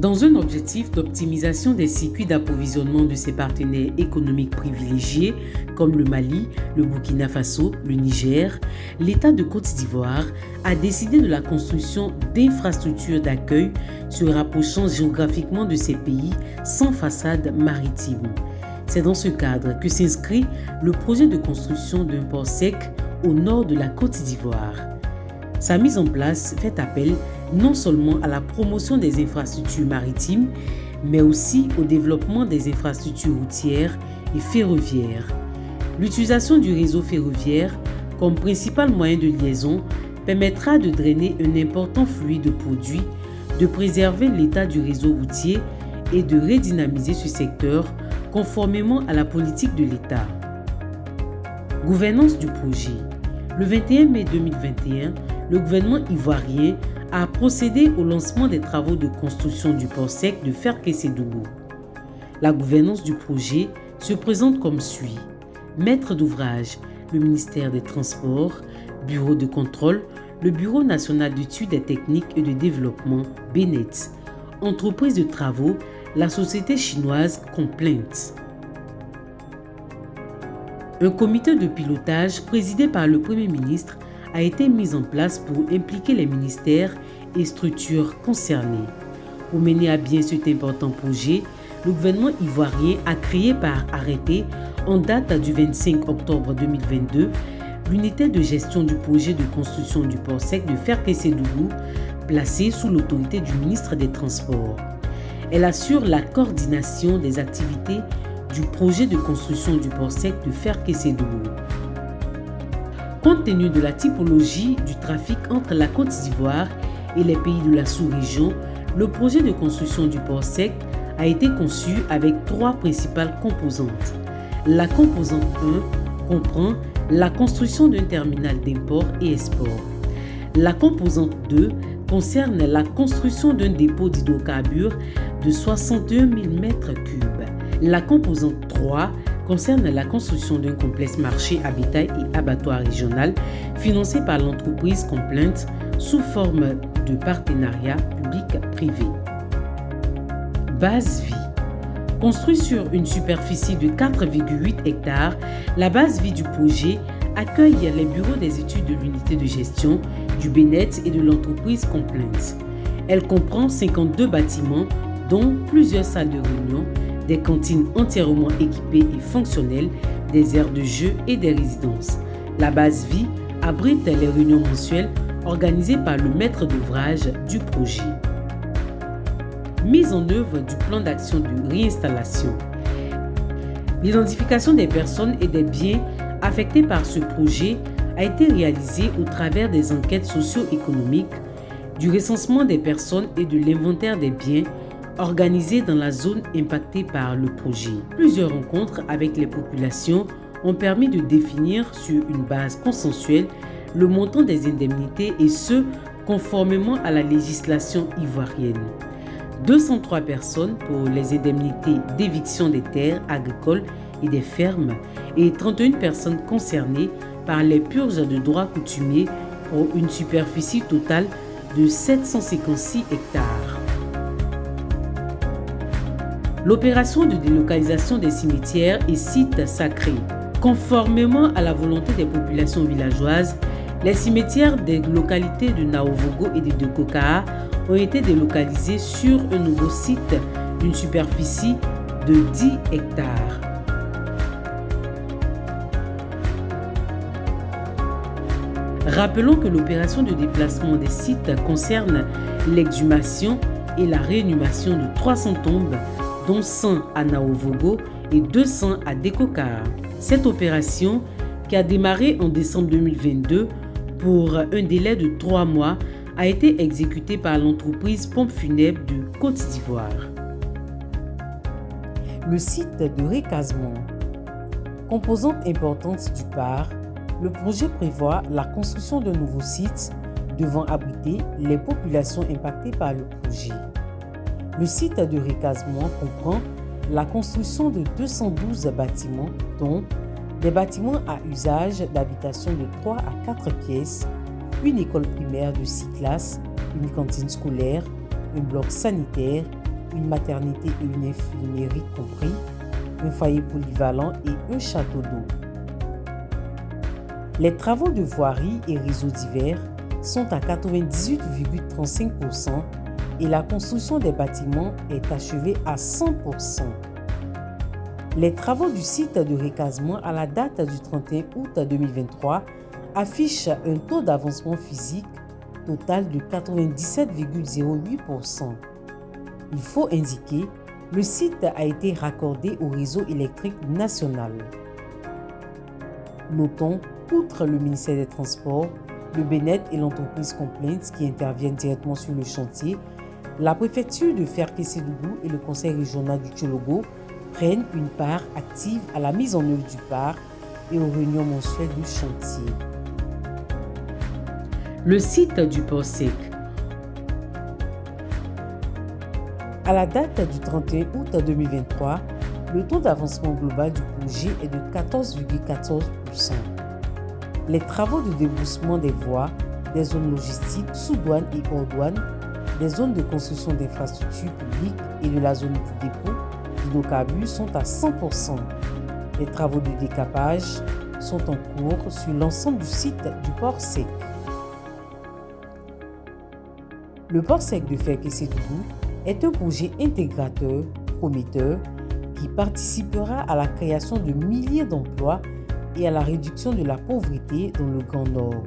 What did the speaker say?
Dans un objectif d'optimisation des circuits d'approvisionnement de ses partenaires économiques privilégiés comme le Mali, le Burkina Faso, le Niger, l'État de Côte d'Ivoire a décidé de la construction d'infrastructures d'accueil se rapprochant géographiquement de ces pays sans façade maritime. C'est dans ce cadre que s'inscrit le projet de construction d'un port sec au nord de la Côte d'Ivoire. Sa mise en place fait appel non seulement à la promotion des infrastructures maritimes, mais aussi au développement des infrastructures routières et ferroviaires. L'utilisation du réseau ferroviaire comme principal moyen de liaison permettra de drainer un important flux de produits, de préserver l'état du réseau routier et de redynamiser ce secteur conformément à la politique de l'État. Gouvernance du projet. Le 21 mai 2021, le gouvernement ivoirien a procédé au lancement des travaux de construction du port sec de Ferkessédougou. La gouvernance du projet se présente comme suit. Maître d'ouvrage, le ministère des Transports, Bureau de contrôle, le Bureau national d'études et techniques et de développement, BNET. Entreprise de travaux, la société chinoise Complaint. Un comité de pilotage présidé par le Premier ministre a été mis en place pour impliquer les ministères et structures concernées. Pour mener à bien cet important projet, le gouvernement ivoirien a créé par arrêté, en date du 25 octobre 2022, l'unité de gestion du projet de construction du port sec de Ferkessédougou, placée sous l'autorité du ministre des Transports. Elle assure la coordination des activités du projet de construction du port sec de Ferkessédougou. Compte tenu de la typologie du trafic entre la Côte d'Ivoire et les pays de la sous-région, le projet de construction du port sec a été conçu avec trois principales composantes. La composante 1 comprend la construction d'un terminal d'import et export. La composante 2 concerne la construction d'un dépôt d'hydrocarbures de 61 000 m3. La composante 3 concerne la construction d'un complexe marché à bétail et abattoir régional financé par l'entreprise Complaint sous forme de partenariat public-privé. Base vie. Construit sur une superficie de 4,8 hectares, la base vie du projet accueille les bureaux des études de l'unité de gestion, du BNET et de l'entreprise Complaint. Elle comprend 52 bâtiments, dont plusieurs salles de réunion, des cantines entièrement équipées et fonctionnelles, des aires de jeu et des résidences. La base vie abrite les réunions mensuelles organisées par le maître d'ouvrage du projet. Mise en œuvre du plan d'action de réinstallation. L'identification des personnes et des biens affectés par ce projet a été réalisée au travers des enquêtes socio-économiques, du recensement des personnes et de l'inventaire des biens organisés dans la zone impactée par le projet. Plusieurs rencontres avec les populations ont permis de définir sur une base consensuelle le montant des indemnités et ce, conformément à la législation ivoirienne. 203 personnes pour les indemnités d'éviction des terres agricoles et des fermes et 31 personnes concernées par les purges de droits coutumiers pour une superficie totale de 756 hectares. L'opération de délocalisation des cimetières et sites sacrés. Conformément à la volonté des populations villageoises, les cimetières des localités de Naovogo et de Dekokaa ont été délocalisés sur un nouveau site d'une superficie de 10 hectares. Rappelons que l'opération de déplacement des sites concerne l'exhumation et la réinhumation de 300 tombes, dont 100 à Naovogo et 200 à Dekokaa. Cette opération, qui a démarré en décembre 2022 pour un délai de 3 mois, a été exécutée par l'entreprise Pompes Funèbres de Côte d'Ivoire. Le site de recasement. Composante importante du parc, le projet prévoit la construction d'un nouveau site devant abriter les populations impactées par le projet. Le site de recasement comprend la construction de 212 bâtiments, dont des bâtiments à usage d'habitation de 3 à 4 pièces, une école primaire de 6 classes, une cantine scolaire, un bloc sanitaire, une maternité et une infirmerie compris, un foyer polyvalent et un château d'eau. Les travaux de voirie et réseaux divers sont à 98,35% et la construction des bâtiments est achevée à 100%. Les travaux du site de recasement à la date du 31 août 2023 affichent un taux d'avancement physique total de 97,08%. Il faut indiquer, le site a été raccordé au réseau électrique national. Notons, outre le ministère des Transports, le BNET et l'entreprise Complaints qui interviennent directement sur le chantier, la préfecture de Ferkey-Sédougou et le conseil régional du Tchologo prennent une part active à la mise en œuvre du parc et aux réunions mensuelles du chantier. Le site du port sec. À la date du 31 août 2023, le taux d'avancement global du projet est de 14,14%. Les travaux de débroussement des voies, des zones logistiques sous douane et hors douane, des zones de construction d'infrastructures publiques et de la zone du dépôt d'hydrocarbures sont à 100%. Les travaux de décapage sont en cours sur l'ensemble du site du port sec. Le port sec de Ferkey-Sédougou est un projet intégrateur, prometteur, qui participera à la création de milliers d'emplois et à la réduction de la pauvreté dans le Grand Nord.